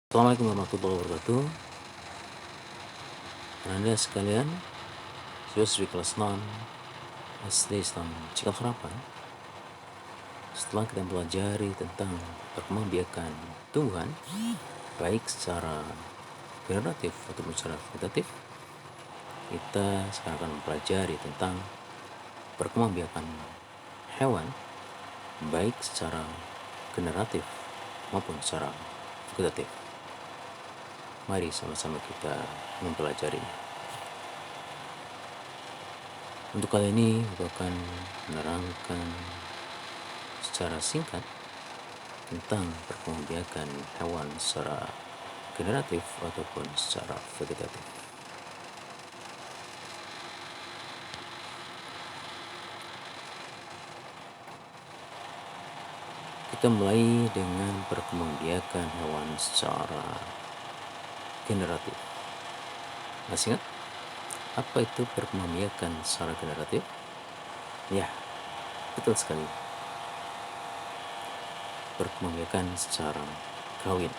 Assalamualaikum warahmatullahi wabarakatuh. Anda sekalian, siswi kelas 6 SD Islam Cikal Harapan. Setelah kita pelajari tentang perkembangbiakan tumbuhan, baik secara generatif ataupun secara vegetatif, kita sekarang akan mempelajari tentang perkembangbiakan hewan, baik secara generatif maupun secara vegetatif. Mari sama-sama kita mempelajari. Untuk kali ini aku akan menerangkan secara singkat tentang perkembangbiakan hewan secara generatif ataupun secara vegetatif. Kita mulai dengan perkembangbiakan hewan secara generatif. Masih ingat apa itu perkembangbiakan secara generatif? Ya, betul sekali. Perkembangbiakan secara kawin.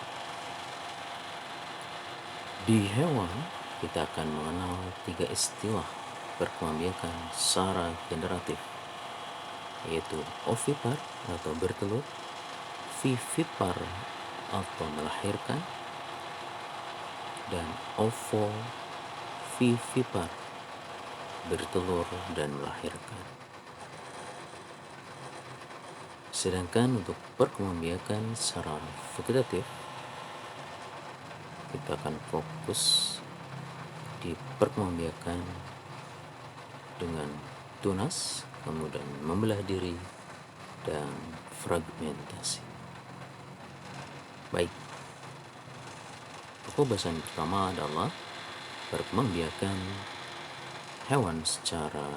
Di hewan, kita akan mengenal 3 istilah perkembangbiakan secara generatif, yaitu ovipar atau bertelur, vivipar atau melahirkan, dan ovovivipar, bertelur dan melahirkan. Sedangkan untuk perkembangbiakan secara vegetatif, kita akan fokus di perkembangbiakan dengan tunas, kemudian membelah diri, dan fragmentasi. Baik, pokok bahasan pertama adalah perkembangbiakan hewan secara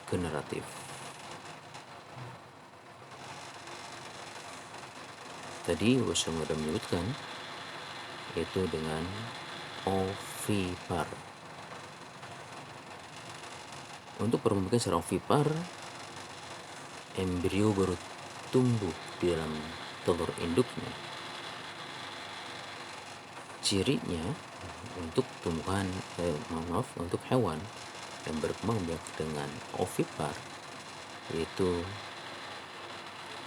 generatif. Tadi saya sudah menyebutkan, yaitu dengan ovipar. Untuk perkembangbiakan secara ovipar, embrio baru tumbuh di dalam telur induknya. Cirinya untuk untuk hewan yang berkembang biak dengan ovipar, yaitu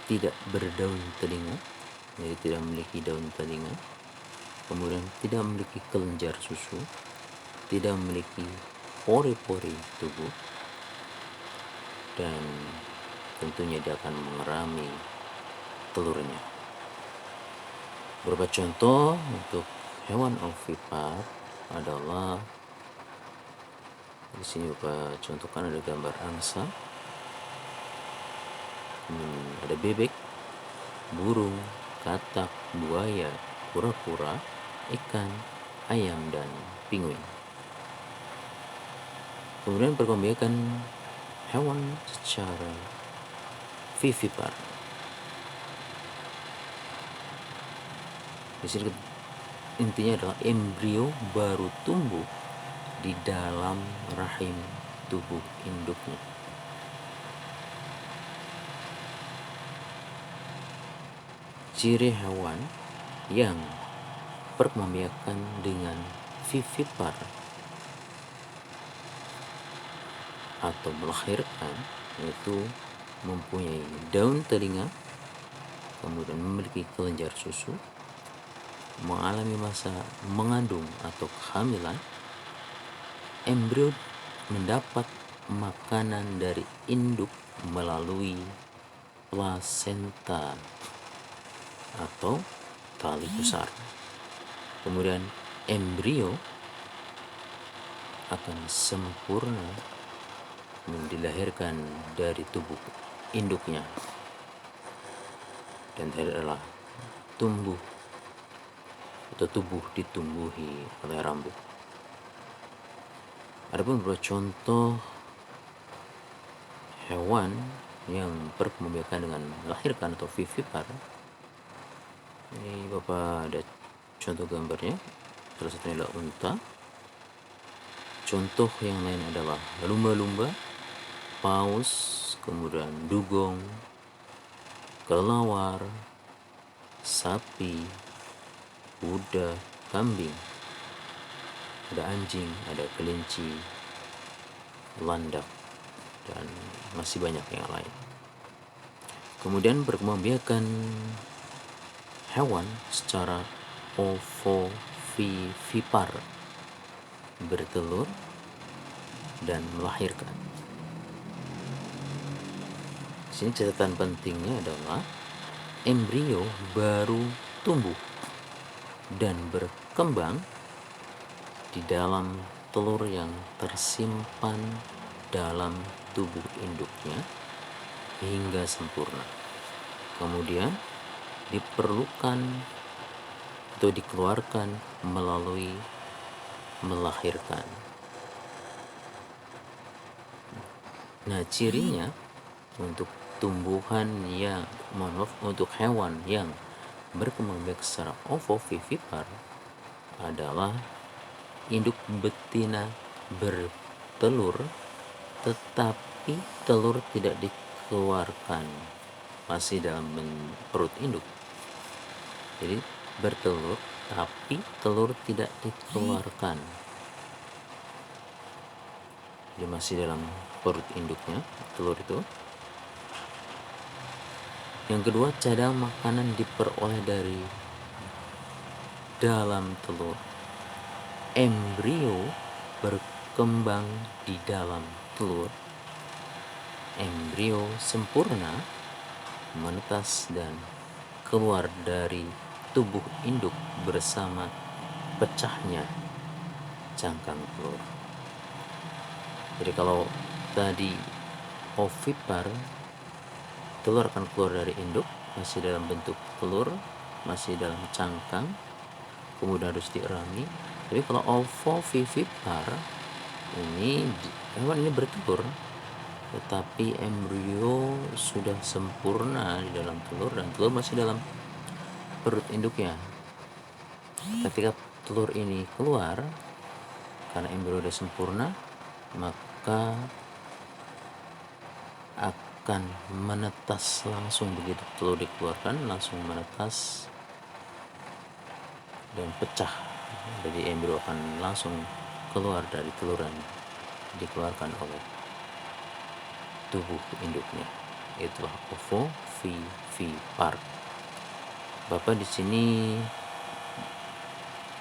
tidak berdaun telinga, jadi tidak memiliki daun telinga, kemudian tidak memiliki kelenjar susu, tidak memiliki pori-pori tubuh, dan tentunya dia akan mengerami telurnya. Beberapa contoh untuk hewan ovipar adalah, di sini Bapak contohkan ada gambar angsa, ada bebek, burung, katak, buaya, kura-kura, ikan, ayam, dan penguin. Kemudian perkembangbiakan hewan secara vivipar. Di sini intinya adalah embrio baru tumbuh di dalam rahim tubuh induknya. Ciri hewan yang perkembangbiakan dengan vivipar atau melahirkan, yaitu mempunyai daun telinga, kemudian memiliki kelenjar susu, mengalami masa mengandung atau kehamilan, embrio mendapat makanan dari induk melalui plasenta atau tali pusar. Kemudian embrio akan sempurna dilahirkan dari tubuh induknya, dan terakhir adalah tumbuh atau tubuh ditumbuhi oleh rambut. Adapun beberapa contoh hewan yang perkembangbiakan dengan melahirkan atau vivipar, ini Bapak ada contoh gambarnya. Salah satunya adalah unta. Contoh yang lain adalah lumba-lumba, paus, kemudian dugong, kelelawar, sapi, kuda, kambing, ada anjing, ada kelinci, landak, dan masih banyak yang lain. Kemudian berkembangbiakan hewan secara ovovivipar, bertelur dan melahirkan. Di sini catatan pentingnya adalah embrio baru tumbuh dan berkembang di dalam telur yang tersimpan dalam tubuh induknya hingga sempurna. Kemudian diperlukan atau dikeluarkan melalui melahirkan. Nah, cirinya untuk untuk hewan yang berkembang biak secara ovovivipar adalah induk betina bertelur, tetapi telur tidak dikeluarkan, masih dalam perut induk. Jadi bertelur tapi telur tidak dikeluarkan, dia masih dalam perut induknya telur itu. Yang kedua, cadang makanan diperoleh dari dalam telur. Embrio berkembang di dalam telur. Embrio sempurna menetas dan keluar dari tubuh induk bersama pecahnya cangkang telur. Jadi kalau tadi ovipar, telur akan keluar dari induk, masih dalam bentuk telur, masih dalam cangkang, kemudian harus dierami. Tapi kalau ovovivipar, hewan ini bertelur, tetapi embrio sudah sempurna di dalam telur dan telur masih dalam perut induknya. Ketika telur ini keluar, karena embrio sudah sempurna, maka akan menetas langsung. Begitu telur dikeluarkan langsung menetas dan pecah. Jadi embrio akan langsung keluar dari telur dan dikeluarkan oleh tubuh induknya. Itulah ovovivipar. Bapak di sini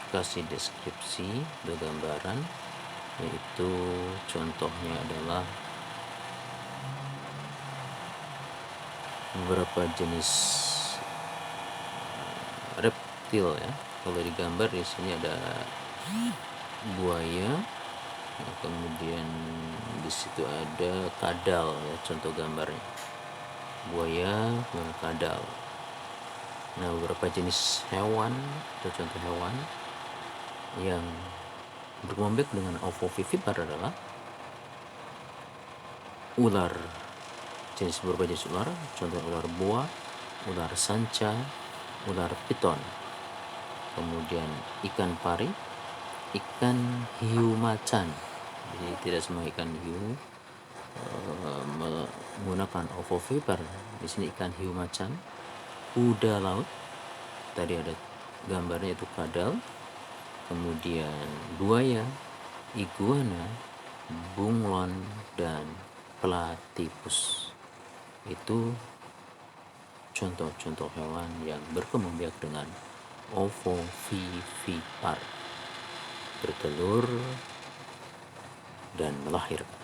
kasih deskripsi atau gambaran, yaitu contohnya adalah beberapa jenis reptil ya. Kalau digambar di sini ada buaya, kemudian di situ ada kadal ya, contoh gambarnya buaya dan kadal. Nah, beberapa jenis hewan atau contoh hewan yang berkembang biak dengan ovovivipar adalah ular, beberapa jenis ular, contoh ular boa, ular sanca, ular piton, kemudian ikan pari, ikan hiu macan. Jadi tidak semua ikan hiu menggunakan ovovivipar. Di sini ikan hiu macan, kuda laut, tadi ada gambarnya itu kadal, kemudian buaya, iguana, bunglon, dan platypus. Itu contoh-contoh hewan yang berkembang biak dengan ovovivipar, bertelur dan melahirkan.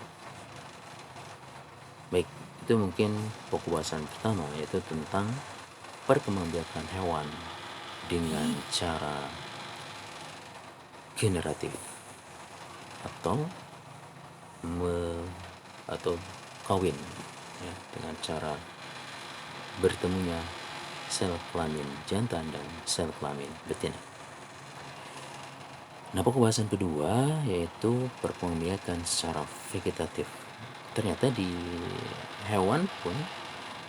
Baik, itu mungkin pokok bahasan pertama, yaitu tentang perkembangbiakan hewan dengan cara generatif atau kawin ya, dengan cara bertemunya sel kelamin jantan dan sel kelamin betina. Nah, pokok bahasan kedua yaitu perkembangbiakan secara vegetatif. Ternyata di hewan pun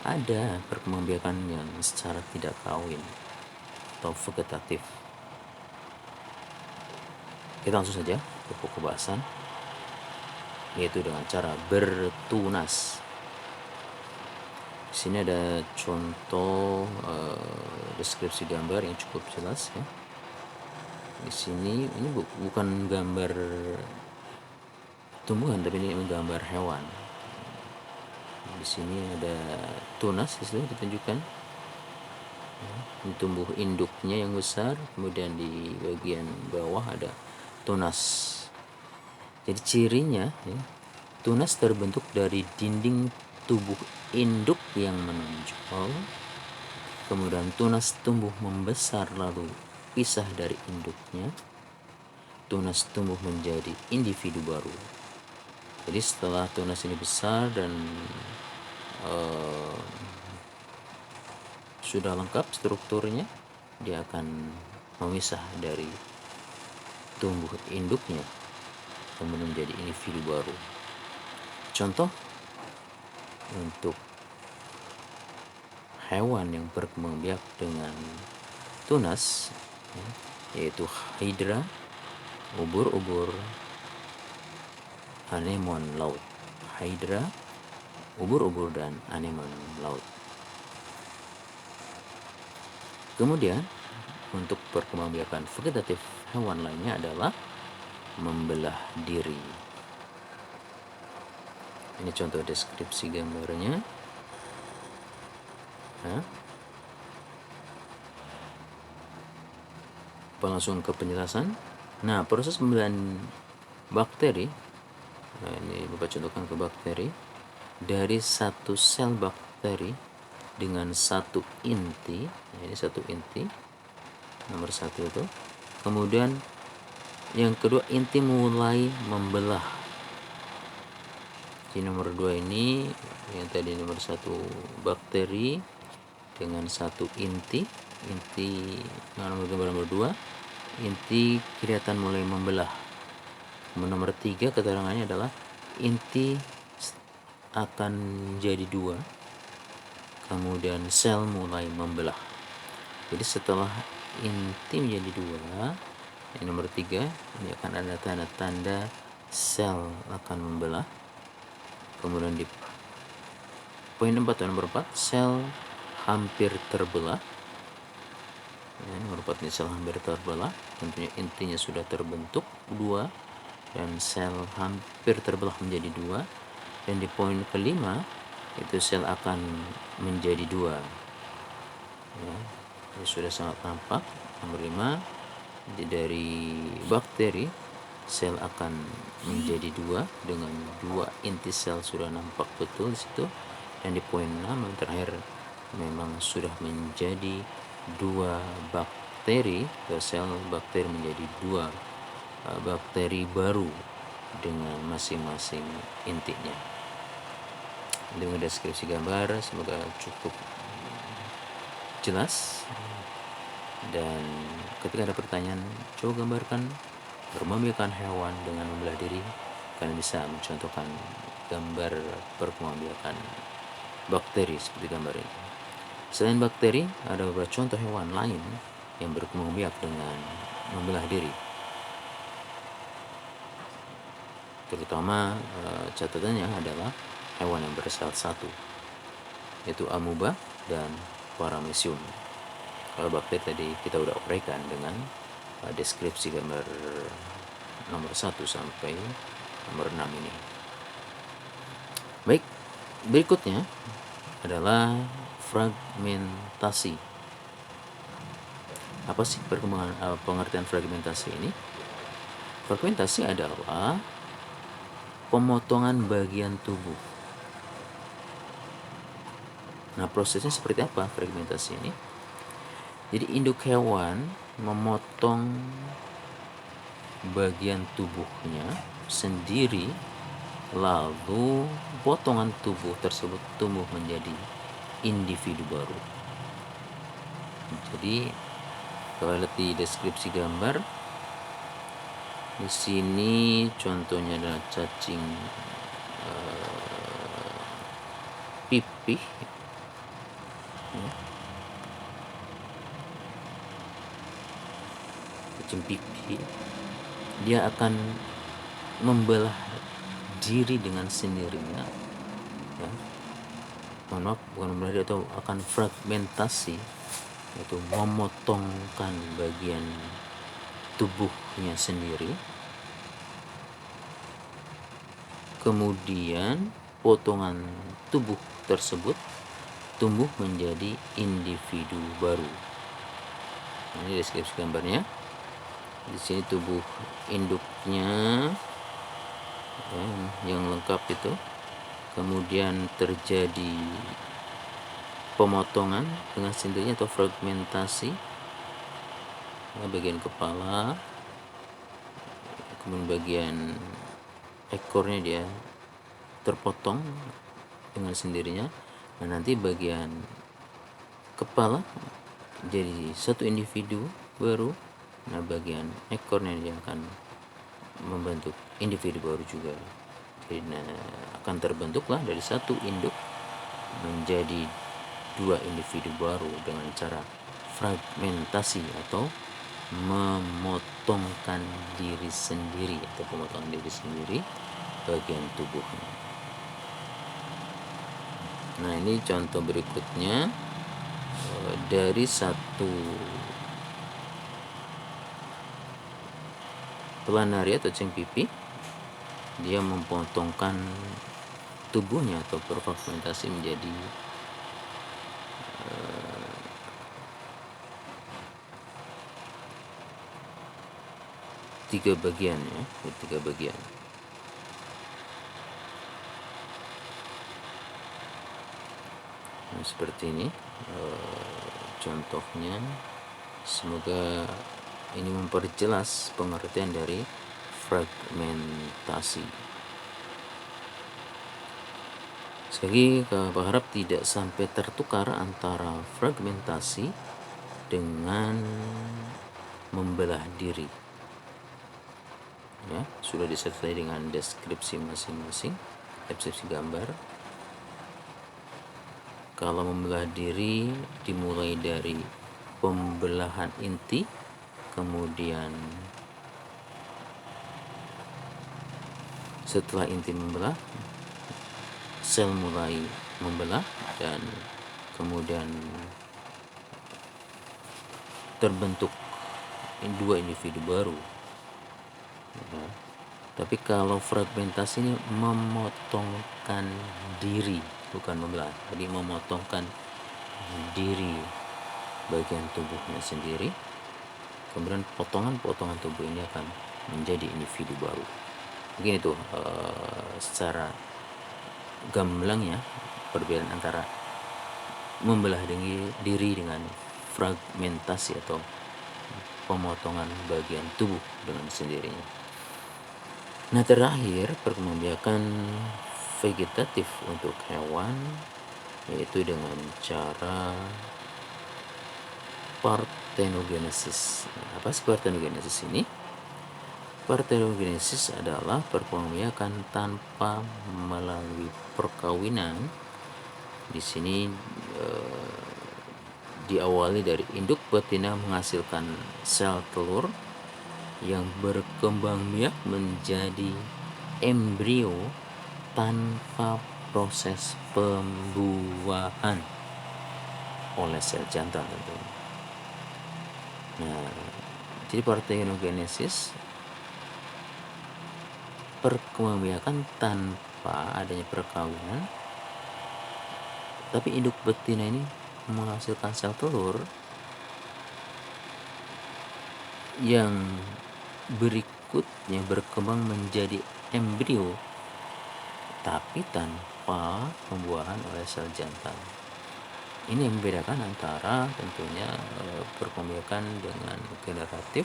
ada perkembangbiakan yang secara tidak kawin atau vegetatif. Kita langsung saja ke pokok bahasan, yaitu dengan cara bertunas. Di sini ada contoh deskripsi gambar yang cukup jelas ya. Di sini ini bukan gambar tumbuhan, tapi ini gambar hewan. Di sini ada tunas, di situ ditunjukkan. Ini tumbuh induknya yang besar, kemudian di bagian bawah ada tunas. Jadi cirinya ya, tunas terbentuk dari dinding tubuh induk yang menonjol, kemudian tunas tumbuh membesar lalu pisah dari induknya, tunas tumbuh menjadi individu baru. Jadi setelah tunas ini besar dan sudah lengkap strukturnya, dia akan memisah dari tumbuh induknya, kemudian menjadi individu baru. Contoh untuk hewan yang berkembang biak dengan tunas ya, yaitu hydra, ubur-ubur, anemon laut. Hydra, ubur-ubur, dan anemon laut. Kemudian untuk perkembangbiakan vegetatif hewan lainnya adalah membelah diri. Ini contoh deskripsi gambarnya. Langsung ke penjelasan. Nah, proses pembelahan bakteri, nah ini Bapak contohkan ke bakteri, dari satu sel bakteri dengan satu inti, ini satu inti, nomor satu itu. Kemudian yang kedua, inti mulai membelah. Di nomor 2 ini, yang tadi nomor 1 bakteri dengan satu inti nomor 2 inti kelihatan mulai membelah. Nomor 3 keterangannya adalah inti akan jadi 2, kemudian sel mulai membelah. Jadi setelah inti menjadi 2, yang nomor 3 ini akan ada tanda-tanda sel akan membelah. Kemudian di poin 4 atau nomor 4, sel hampir terbelah. Ya, nomor 4 ini sel hampir terbelah, tentunya intinya sudah terbentuk 2 dan sel hampir terbelah menjadi 2. Dan di poin kelima itu sel akan menjadi 2 ya, ini sudah sangat nampak. Nomor 5, dari bakteri sel akan menjadi 2 dengan 2 inti sel sudah nampak betul di situ. Dan di poin 6 yang terakhir memang sudah menjadi 2 bakteri, atau sel bakteri menjadi 2 bakteri baru dengan masing-masing intinya. Dengan deskripsi gambar semoga cukup jelas. Dan ketika ada pertanyaan, coba gambarkan perkembangbiakan hewan dengan membelah diri. Kalian bisa mencontohkan gambar perkembangbiakan bakteri seperti gambar ini. Selain bakteri, ada beberapa contoh hewan lain yang berkembang biak dengan membelah diri. Terutama catatannya adalah hewan yang bersel satu, yaitu amuba dan paramecium. Kalau bakteri tadi kita udah uraikan dengan deskripsi gambar nomor 1 sampai nomor 6 ini. Baik, berikutnya adalah fragmentasi. Apa sih pengertian fragmentasi ini? Fragmentasi adalah pemotongan bagian tubuh. Nah, prosesnya seperti apa fragmentasi ini? Jadi induk hewan memotong bagian tubuhnya sendiri, lalu potongan tubuh tersebut tumbuh menjadi individu baru. Jadi kalau lihat di deskripsi gambar, di sini contohnya adalah cacing pipih. Cacing pipih, dia akan membelah diri dengan sendirinya. Ya. Bukan membelah diri, atau akan fragmentasi, yaitu memotongkan bagian tubuhnya sendiri, kemudian potongan tubuh tersebut tumbuh menjadi individu baru. Ini deskripsi gambarnya. Di sini tubuh induknya yang lengkap itu, kemudian terjadi pemotongan dengan sendirinya atau fragmentasi, bagian kepala, kemudian bagian ekornya dia terpotong dengan sendirinya. Nah, nanti bagian kepala jadi satu individu baru. Nah, bagian ekornya dia akan membentuk individu baru juga. Jadi akan terbentuklah dari satu induk menjadi dua individu baru dengan cara fragmentasi atau memotongkan diri sendiri atau pemotongan diri sendiri bagian tubuhnya. Nah, ini contoh berikutnya dari satu planaria atau cengpipi, dia memotongkan tubuhnya atau berfragmentasi menjadi tiga bagian ya, tiga bagian. Nah, seperti ini contohnya. Semoga ini memperjelas pengertian dari fragmentasi. Sekali lagi, berharap tidak sampai tertukar antara fragmentasi dengan membelah diri. Ya, sudah disertai dengan deskripsi masing-masing, deskripsi gambar. Kalau membelah diri dimulai dari pembelahan inti, kemudian setelah inti membelah, sel mulai membelah, dan kemudian terbentuk dua individu baru. Ya. Tapi kalau fragmentasi ini memotongkan diri, bukan membelah. Jadi memotongkan diri bagian tubuhnya sendiri, kemudian potongan-potongan tubuh ini akan menjadi individu baru. Begini tuh secara gamblang ya, perbedaan antara membelah diri dengan fragmentasi atau pemotongan bagian tubuh dengan sendirinya. Nah, terakhir perkembangbiakan vegetatif untuk hewan, yaitu dengan cara parthenogenesis. Apa sih parthenogenesis ini? Parthenogenesis adalah perkembangbiakan tanpa melalui perkawinan. Di sini diawali dari induk betina menghasilkan sel telur yang berkembang biak menjadi embrio tanpa proses pembuahan oleh sel jantan tentunya. Nah, jadi parthenogenesis perkembangbiakan tanpa adanya perkawinan, tapi induk betina ini menghasilkan sel telur yang berikutnya berkembang menjadi embrio tapi tanpa pembuahan oleh sel jantan. Ini yang membedakan antara tentunya perkembangbiakan dengan generatif.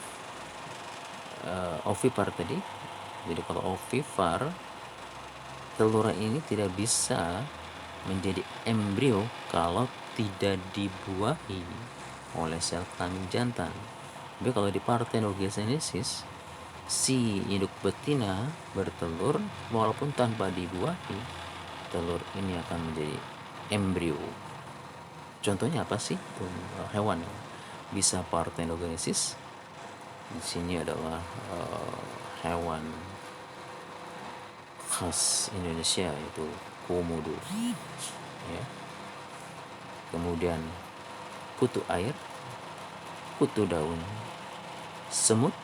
Ovipar tadi, jadi kalau ovipar, telur ini tidak bisa menjadi embrio kalau tidak dibuahi oleh sel kelamin jantan. Tapi kalau di parthenogenesis, si induk betina bertelur walaupun tanpa dibuahi, telur ini akan menjadi embrio. Contohnya apa sih hewan yang bisa parthenogenesis? Di sini adalah hewan khas Indonesia, yaitu komodo. Ya. Kemudian kutu air, kutu daun, semut,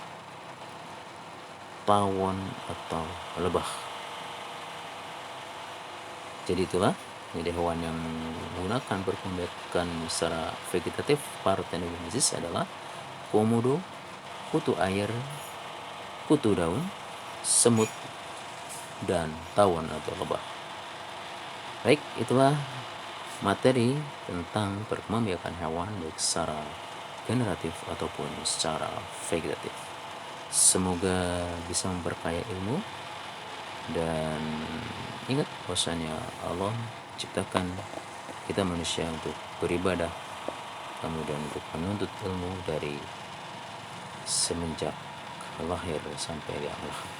tawon atau lebah. Jadi itulah, jadi hewan yang menggunakan perkembangan secara vegetatif parthenogenesis adalah komodo, kutu air, kutu daun, semut, dan tawon atau lebah. Baik, itulah materi tentang perkembangbiakan hewan baik secara generatif ataupun secara vegetatif. Semoga bisa memperkaya ilmu, dan ingat bahwasanya Allah ciptakan kita manusia untuk beribadah, kemudian untuk menuntut ilmu dari semenjak lahir sampai liang lahat.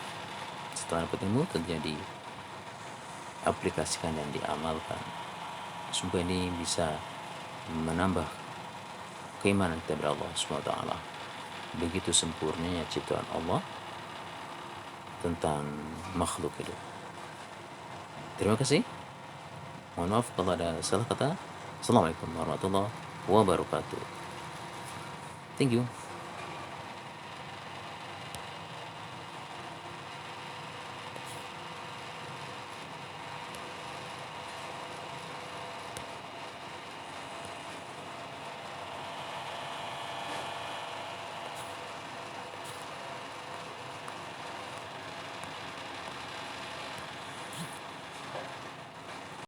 Setelah dapat ilmu terjadi aplikasikan dan diamalkan. Semoga ini bisa menambah keimanan kita kepada Allah SWT. Begitu sempurnanya ciptaan Allah tentang makhluk hidup. Terima kasih. Mohon maaf kalau ada salah kata. Assalamualaikum warahmatullahi wabarakatuh. Thank you.